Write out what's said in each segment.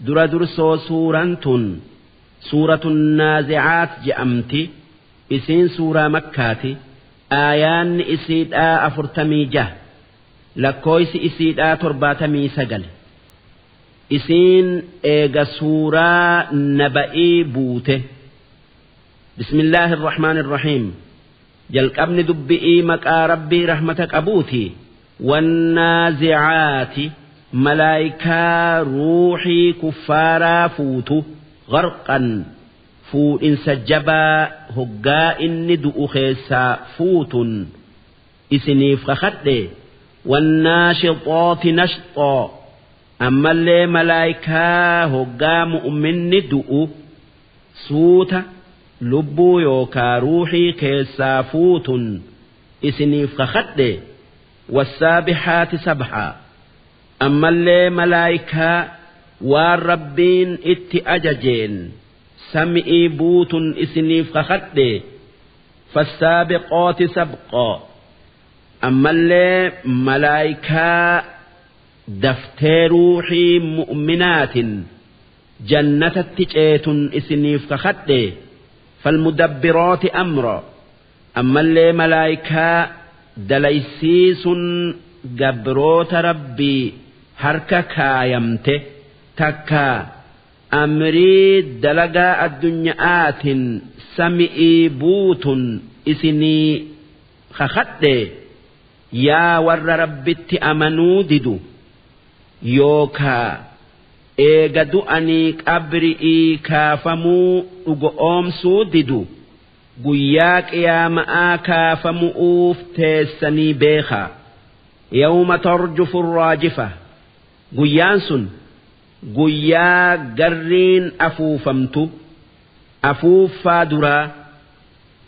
درا درسو سورة النازعات جأمتي إسين سورة مكاتي آيان إسيد أفرتمي جه لكويس إسيد ترباتمي سجل إسين إيجا سورة نبئي بوته بسم الله الرحمن الرحيم جلك أبن دبئي مكا ربي رحمتك أبوتي والنازعات ملائكة روحي كفارا فوتو غرقا فوت إن سجبا هقا إن دؤ خيسا فوت إسنيف خخد والناشطات نشطا أما اللي ملائكة هقا مؤمن دؤ سوت لبو يوكا روحي كيسا فوت إسنيف خخد والسابحات سبحا أما اللي ملائكة والربين أججين سمئي بوت إسنيف خخد فالسابقات سبقا أما اللي ملائكة دفتي روحي مؤمنات جنة التجيت إسنيف خخد فالمدبرات أمرا أما اللي ملائكة دليسيس قبروت ربي هركا كايمته تكا أمري دلقا الدنياات سمئي بوت إسني خخد يا ور ربت أمنو ددو يوكا إيغا دؤنيك أبرئي كافمو أغؤوم سوددو قياك يا ماء كافمو أوف تيسني بيخا يوم ترجف الراجفة قيانسن قيا قرين أفوفمتو أفوفا درا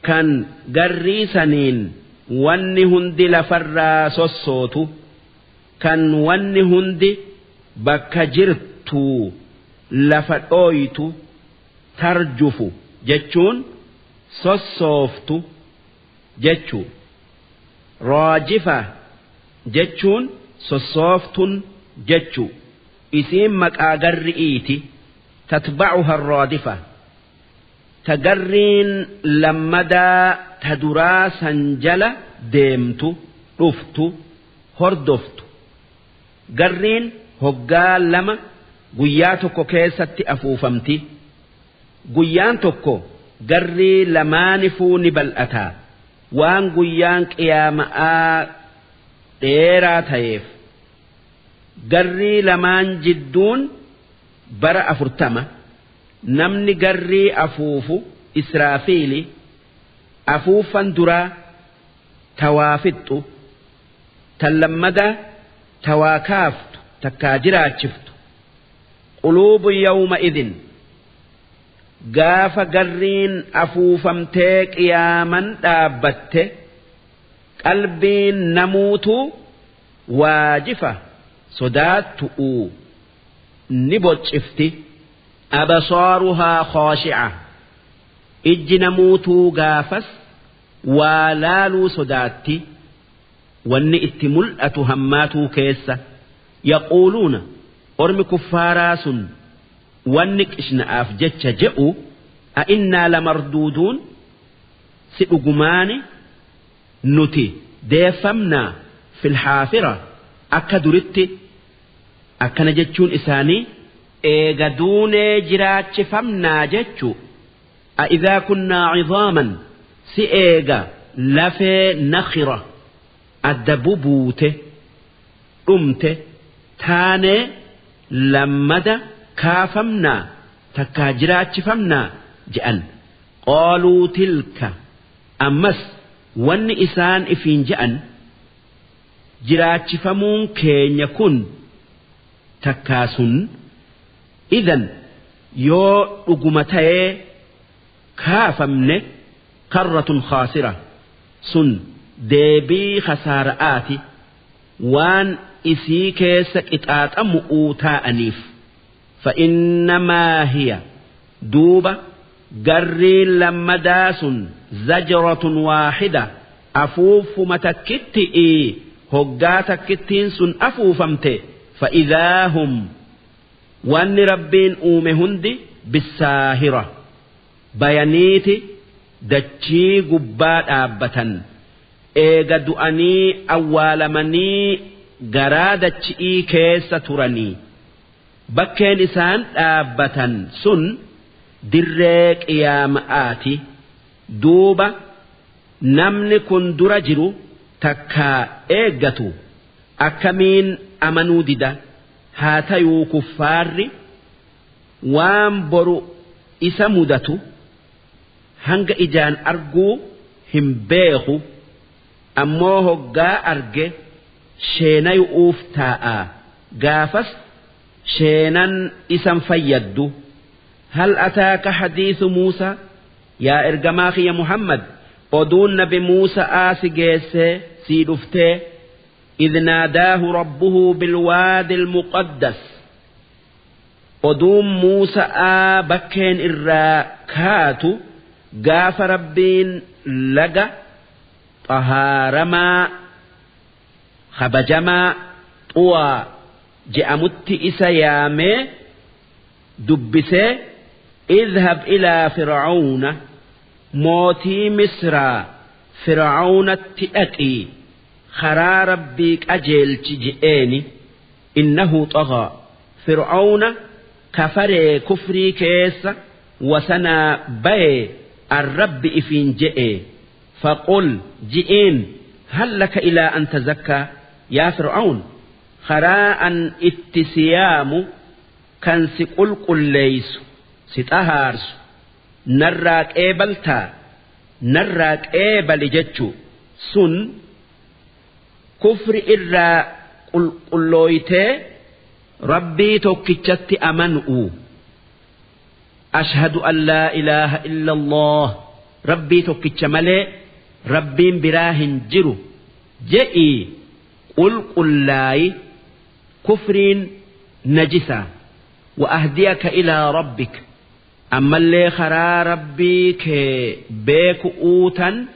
كان قري سنين واني هندي لفرا سوسوتو كان واني هندي بكا جرتو لفأويتو ترجفو جتشون سوسوفتو جتشو راجفة جتشون سوسوفتون جتشو اسم مكاغرئيتي تتبعها الرادفة تقرين لمدا تدرا سنجل ديمتو رفتو هردفتو قرين هقا لما قياتكو كيستي أفوفمتي قيان تكو قري لمانفو نبلأتا وان قيان قياماء ديرا تيف قري لمان جدون برا أفرتما نمني قري أفوفو إسرافيلي أفوفا درا توافدتو تلمدا تواكافت تكاجرات شفت قلوب يومئذ قاف قرين أفوفمتك يا من دابت قلبين نموت واجفة صدات نبوت شفتي أبصارها خاشعة إج نموت قافس ولالو صداتي واني اتملأة هماتو كيسة يقولون أرمي كفاراس وانك اشنا أفجتش جئوا أئنا لمردودون سئقماني نتي ديفمنا في الحافرة أكا درت أكا نجتشون إساني إيغا دوني جراتش فمنا جتشو أئذا كنا عظاما سئيغا لفي نخرة الدبوبوته أمته تاني لمدى كافمنا تكاجرات فمنا جأن قالوا تلك أمس وان إسان إفين جأن جرات فمون كين يكون تكاسن إذن يو أقمتي كافمن كرة خاسرة سن ديبي خسارآتي وان إسي كيسك إتآت أمؤوتا أنيف فإنما هي دوبة قري لما داس زجرة واحدة أفوف متكتئي هقاتك كتين سن أفوفمت فإذا هم وأن ربين أومهند بالساهرة بيانيتي دتشي قبات آبة إيغا دؤني أول مني قرادتشي كيس ترني بكين إسان آبة سن دريك يا مآتي دوبا نمني كن درجرو تكا إيغتو أكمين أمنو ددا هاتيو كفاري وان برو إسا مدتو hanga ijaan arguu hin beeku ammoo hoggaa arge sheenayu'uuf taa'a gaafas sheenan isan fayyaddu hal ataaka hadiisu muusaa yaa ergamaa kiyya muhammad oduun nabi muusaa si geessee sii dhuftee idh naadaahu rabbuhu bilwaadi almuqaddas oduun muusaa bakkeen irraa kaatu gaafa rabbiin laga xahaaramaa kabajamaa xuwaa je'amutti isa yaamee dubbisee idhab ilaa fir'auna mootii misraa fir'aunatti dhaqii karaa rabbii qajeelchi je'eeni innahu xagaa fir'auna kafaree kufrii keessa wasanaa bayee الرب إفين جئ فقل جئين هل لك إلى أن تزكى يا فرعون خراء اتسيام كان سقل قل ليس ستهارس نراك إيبلتا نراك إيبل جتشو سن كفر إرى قل لويته ربي توكيشت أمنؤ أشهد أن لا إله إلا الله ربي توكيتش ملي ربي براهن جرو جئي قل لاي كفر نجسا وأهديك إلى ربك أما اللي خرا ربيك بيك أوتا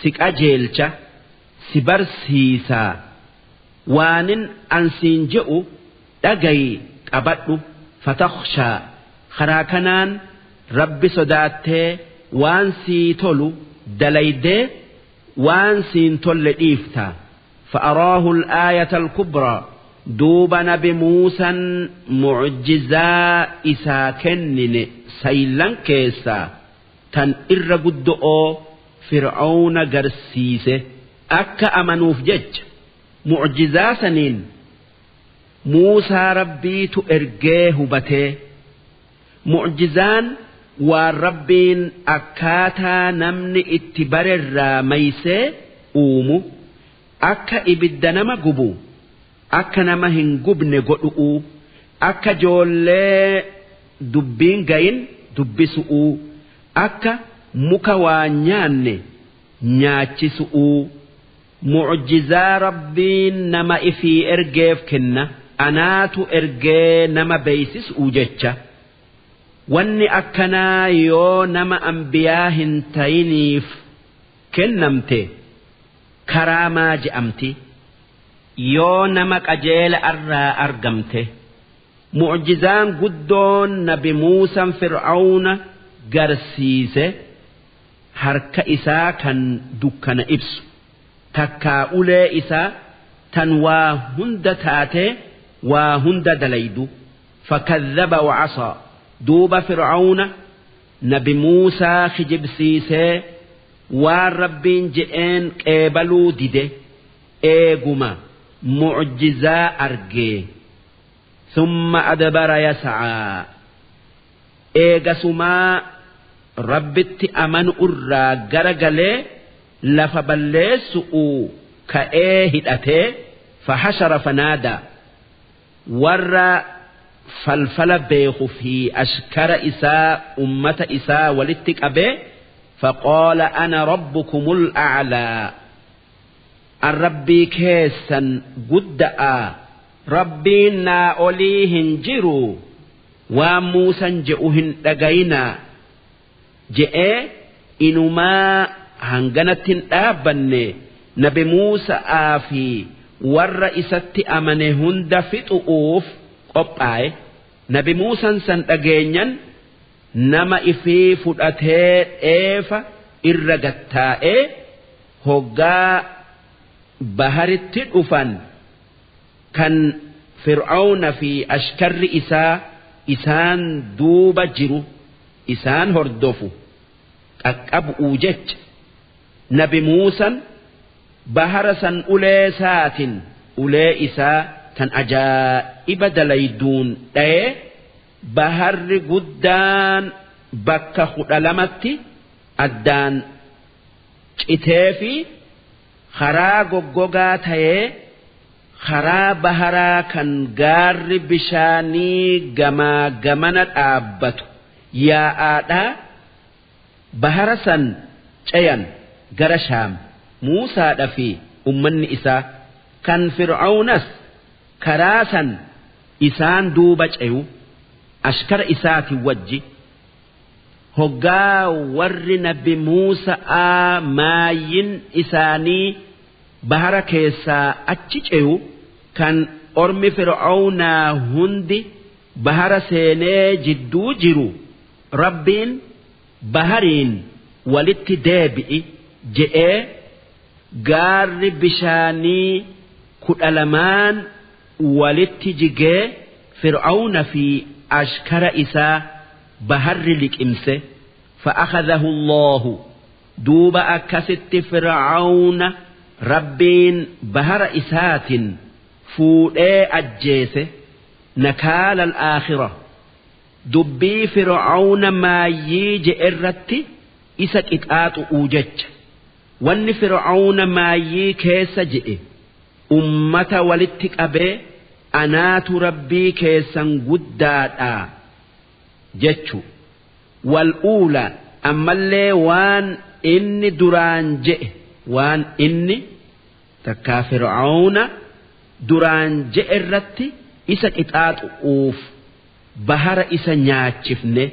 سك أجيلش سبرسيسا وانن أنسين جئو تغي أبدو فتخشى karaa kanaan rabbi sodaattee waan sii tolu dalaydee waan siin tolle dhiifta fa'araahu al-aayata al-kubraa duuba nabi muusan mucjizaa isaa kennine saylan keessaa tan irra guddo'oo fir'auna garsiise akka amanuuf jecha mucjizaa saniin muusaa rabbiitu ergee hubatee mucjizaan waan rabbiin akkaataa namni itti barerraa maysee uumu akka ibidda nama gubu akka nama hin gubne godhu'u akka joollee dubbiin gayin dubbisu'u akka muka waa nyaanne nyaachisu'u mucjizaa rabbiin nama ifii ergeef kenna anaatu ergee nama beeysis'u jecha wanni akkanaa yoo nama ambiyaa hin tayiniif kennamte karaamaa je'amti yoo nama qajeela irraa argamte mucjizaan guddoon nabi muusan fir'auna garsiise harka isaa kan dukkana ibsu takkaa ulee isaa tan waa hunda taate waa hunda dalaydu fakadhaba wa'asaa دوب فرعون نبي موسى خجب سيسي والربين جئين قبلوا ديده ايقما معجزة أرقي ثم أدبر يسعى ايقسما ربت أمن أرى قرقلي لفبلسوا كأيه فحشر فنادى ور فالفل بيخ في أشكر إساء أمة إساء ولتك أبي فقال أنا ربكم الأعلى الربي كيسا قدأ ربنا أوليهن جروا وموسى جئوهن لقينا جئ إنما هنغنت آبني نبي موسى آفي والرئيسة أمنهن دفتؤوف قبعي nabi Muusaan san dhageenyan nama ifii fudhatee dheefa irra gattaa'ee hoggaa baharitti dhufan kan Fir'aawna fi ashkarri isaa isaan duuba jiru isaan hordofu qaqqabuu jecha nabi Muusaan bahara san ulee saatin ulee isaa tan ajaa'iba dalayduun dha'ee baharri guddaan bakka 12tti addaan citee fi karaa goggogaa ta'ee karaa baharaa kan gaarri bishaanii gamaa gamana dhaabbatu yaa'aadhaa bahara san ceyan gara Shaam Muusaadha fi ummanni isaa kan Fir'aawnas karaa san isaan duuba ceyu ashkara isaati wajji hoggaa warri nabi Muusaa maayin isaanii bahara keessaa achi ceyu kan ormi Fir'aawnaa hundi bahara seenee jidduu jiru rabbiin bahariin walitti deebi'i je'ee gaarri bishaanii 12 walitti jigee Fir'aawna fi ashkara isaa baharri liqimse fa'akhadahu Allahu duuba akkasitti Fir'aawna rabbiin bahara isaatin fuudhee ajjeese nakaala al-aakhira dubbii Fir'aawna maayyii je'erratti isa qixaaxu'uu jecha wanni Fir'aawna maayyii keessa je'e ummata walitti qabee anaatu rabbii keessan guddaadha jechu wal'uula ammallee waan inni duraan je'e waan inni takkaa Fir'aawna duraan je'e irratti isa qixaaxu'uuf bahara isa nyaachifne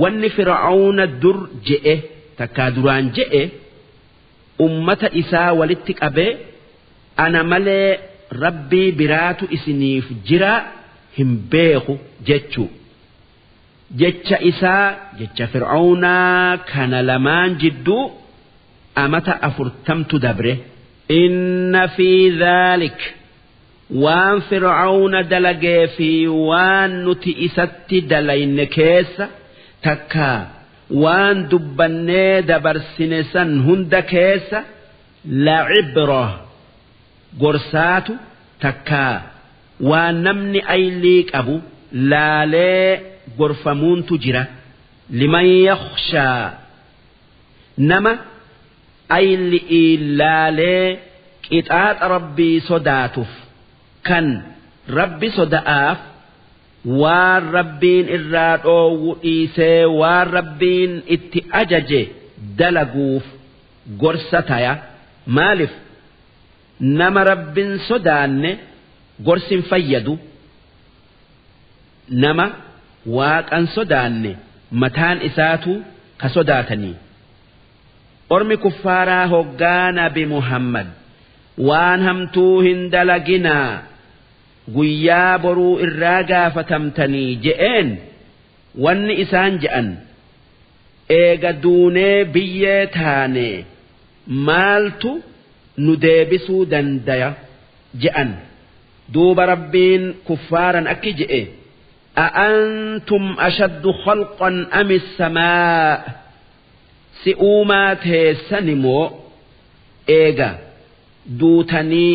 wanni Fir'aawna dur je'e takkaa duraan je'e ummata isaa walitti qabee ana malee rabbii biraatu isiniif jira hin beeku jechuu jecha isaa jecha Fir'aawnaa kana lamaan jidduu amata 40 dabre inna fi dhaalik waan Fir'aawna dalagee fi waan nuti isatti dalayne keessa takkaa waan dubbannee dabarsine san hunda keessa la'ibra gorsaatu takkaa waan namni aylii qabu laalee gorfamuuntu jira liman yakhshaa nama ayli laalee qixaaxa rabbii sodaatuuf kan rabbi soda'aaf waan rabbiin irraa dhoowwu dhiisee waan rabbiin itti ajaje dalaguuf gorsa taya maalif nama rabbin sodaanne gorsin fayyadu nama waaqan sodaanne mataan isaatu ka sodaatanii ormi kuffaaraa hoggaa nabi Muhammad waan hamtuu hin dalaginaa guyyaa boruu irraa gaafatamtanii je'een wanni isaan je'an eega duunee biyyee taane maaltu nu deebisuu dandaya je'an duuba rabbiin kuffaaran akki je'e a'antum ashaddu khalqan ami samaa si uumaa teessanimoo eega duutanii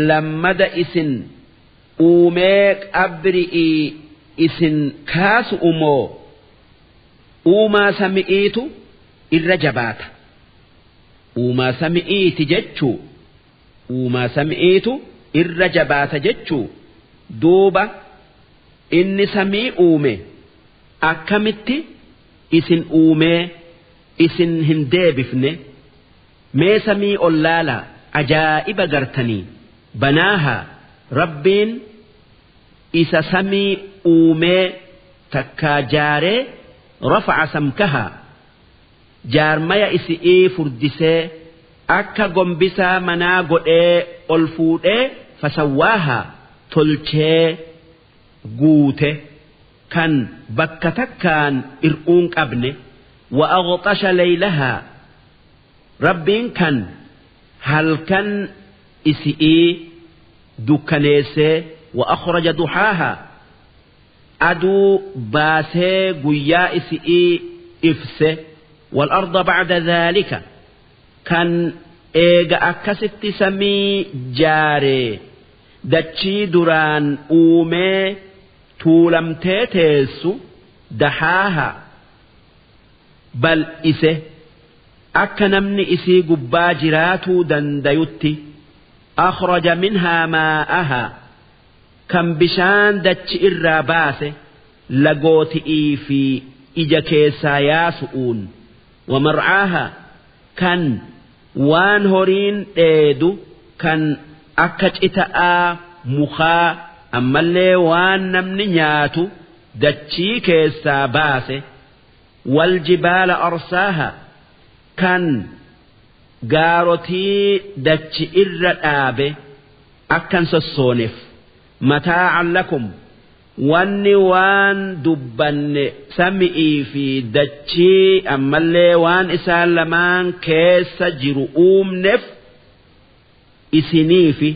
lammada isin uumee qabri'ii isin kaasu umoo uumaa sami'iitu irra jabaata uumaa sami'iiti jechuu uumaa sami'iitu irra jabaata jechuu duuba inni samii uume akkamitti isin uumee isin hin deebifne mee samii ollaala ajaa'iba gartanii banaaha rabbiin isa samii uumee takkaa jaaree rafa'a samkaha jaarmaya isi'ii furdisee akka gombisaa manaa godhee ol fuudhee fasawwaaha tolchee guute kan bakka takkaan ir'uun qabne وأغطش ليلها ربين كان هل كان إسئي دكانيسي وأخرج ضحاها أدو باسي قيا إسئي إفسي والأرض بعد ذلك كان إيغا أكست سمي جاري دتشي دران أومي تولمتي تيسو دحاها بل إسه akka namni isii gubbaa jiraatuu dandayutti akhraja minhaa maa'ahaa kan bishaan dachi irraa baase lagooti'ii fi ija keessaa yaasu'uun wamar'aahaa kan waan horiin dheedu kan akka cita'aa mukaa ammallee waan namni nyaatu dachii keessaa baase waljibaala arsaahaa kan gaarotii dachi irra dhaabe akkan sossooneef mataa'an lakum wanni waan dubbanne sami'ii fi dachii ammallee waan isaan lamaan keessa jiru uumneef isiniifi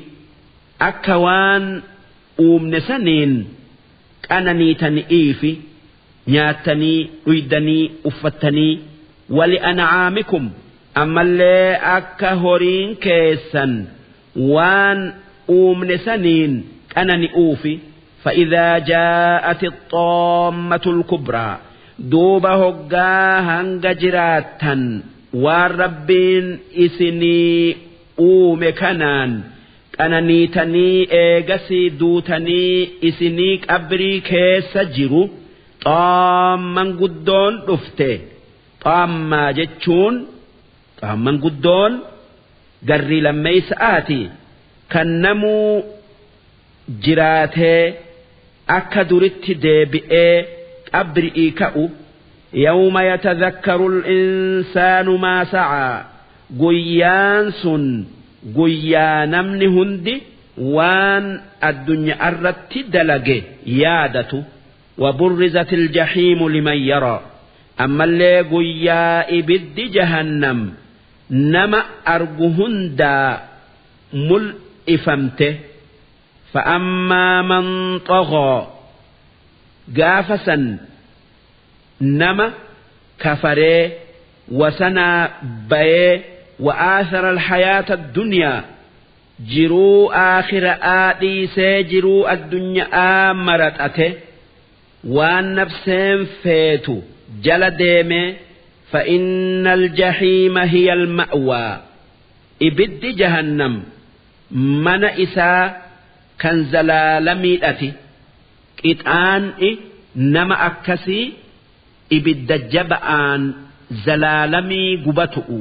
akka waan uumne saniin qananiitani'iifi nyaatanii dhuydanii uffattanii ولأنعامكم أما اللي أكا هورين كيسا وان أومن سنين أنا أوفي فإذا جاءت الطامة الكبرى دوبا هقا هنجا جراتا والربين إسني أوم كنان أنا نيتني إيغسي دوتني إسنيك أبري كيسا جرو طامن قدون رفته طامما جتشون طامن قدون قري لما يسآتي كنمو جراته أكدرت ديبئي أبرئي كأو يوم يتذكر الإنسان ما سعى قيان سن قيان من هندي وان الدنيا أردت دلقي يادته وبرزت الجحيم لمن يرى أما اللي قيا إبد جهنم نما أرجهن دا ملئفمته فأما من طغى قافسا نما كفري وسنا بي وآثر الحياة الدنيا جرو آخر آدي سيجرو الدنيا آمرت أته وان نفسين فيتو جل ديمه فإن الجحيم هي المأوى إبد جهنم من إسا كان زلالمي أتي إتآن نما أكسي إبد جبآن زلالمي قبتؤ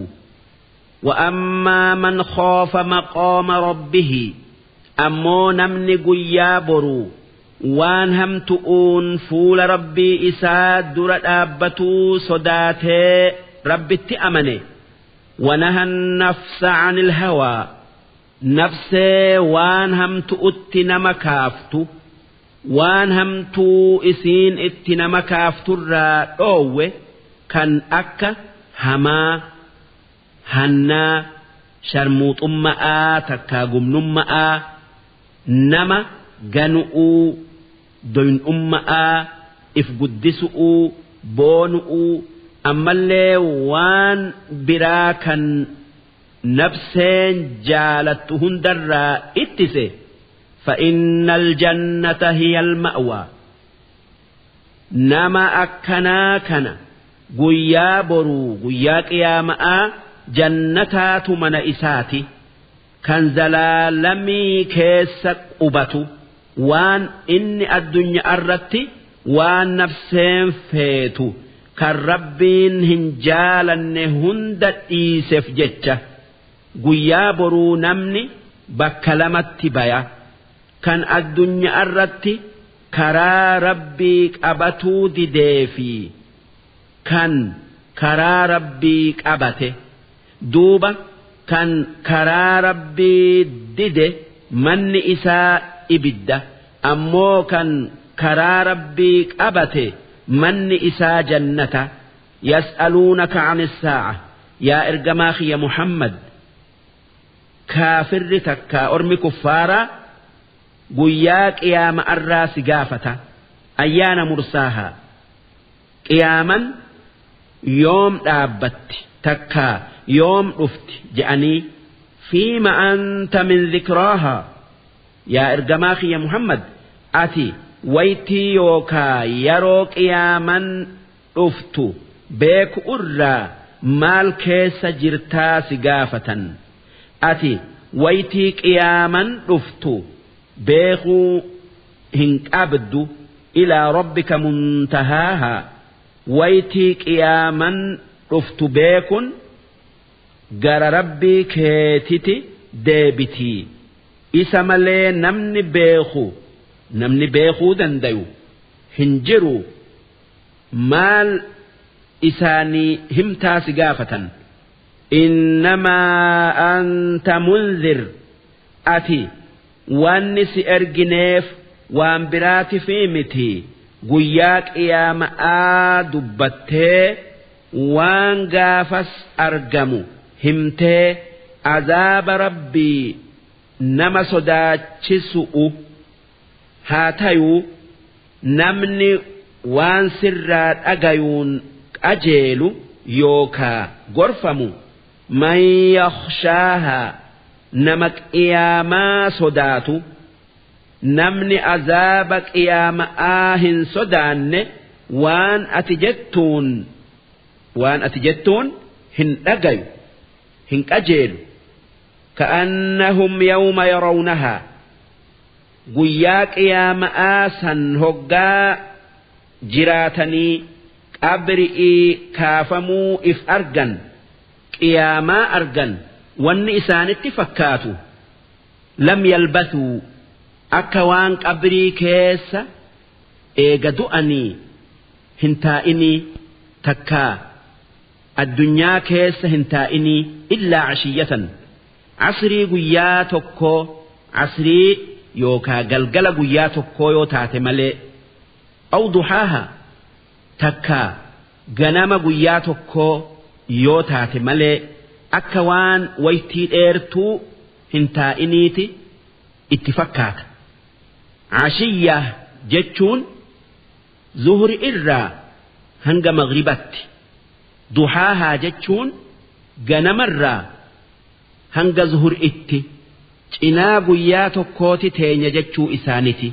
وأما من خاف مقام ربه أمو نمن قيابرو waan hamtu'uun fuula rabbii isaa dura dhaabbatuu sodaatee rabbitti amane wanahan nafsa anil hawaa nafsee waan hamtu'utti nama kaaftu waan hamtuu isiin itti nama kaafturraa dhoowwe kan akka hamaa hannaa sharmuuxumma'aa takkaa gumnumma'aa nama ganu'uu doyin umma'a if guddisu'uu boonu'uu ammallee waan biraa kan nafseen jaalattu hundarraa ittise فإن الجنة هي المأوى نما أكنا كنا قيا برو قيا قيامة جنتات من إساتي كان زلالمي كيسك أبتو waan inni addunyaa irratti waan nafseen feetu kan rabbiin hin jaalanne hunda dhiiseef jecha guyyaa boruu namni bakka lamatti baya kan addunyaa irratti karaa rabbii qabatuu dideefi kan karaa rabbii qabate duuba kan karaa rabbii dide manni isaa ibidda ammoo kan كرا ربي أبته من إسا جنة يسألونك عن الساعة يا إرجماخ يا محمد كافر تكا أرمي كفارا قياك يا مأراس قافة أيان مرساها قياما يوم دابت تكا يوم رفت جأني فيما أنت من ذكراها يا إرجماخ يا محمد أتي ويتي يوكا يروك يا من رفت بيك أرى مال كيس جرتا سقافة أتي ويتيك يا من رفت بيخو هنك أبدو إلى ربك منتهاها ويتيك يا من رفت بيكن جر ربي كيتتي ديبتي إسمالي نمني بيخو دنديو هنجرو مال إساني همتا سقافة إنما أنت منذر أتي وانس إرجنيف وان برات فيمتي قياك يا ماء دبته وان قافس أرجمو همته عذاب ربي نما صداتشسؤ هاتيو نمني وان سرات أجيون أجيلو يوكا غرفمو من يخشاها نمك إياما صداتو نمني عذابك إياما آهن صدان وان أتجتون هن أجيو هن أجيلو كأنهم يوم يرونها قياك إياما آسن هقا جراتني أبرئي كافمو إف أرجن قياما أرجن والنئسان اتفكاتو لم يلبثوا أكوان أبري كيس إيقدو أني هنتائني تكا الدنيا كيس هنتائني إلا عشية عصري قياتكو عصري يوكا قلقل قياتكو يوتات ملي أو ضحاها takka ganama guyyaa tokko yoo taate malee akka waan waytii dheertuu hin taa'iniiti itti fakkaata. Ashiyyaa jechuun zuhri irraa hanga maghribatti. Duhaahaa jechuun ganamarraa hanga zuhur itti cinaa guyyaa tokkooti teenya jechuu isaaniti.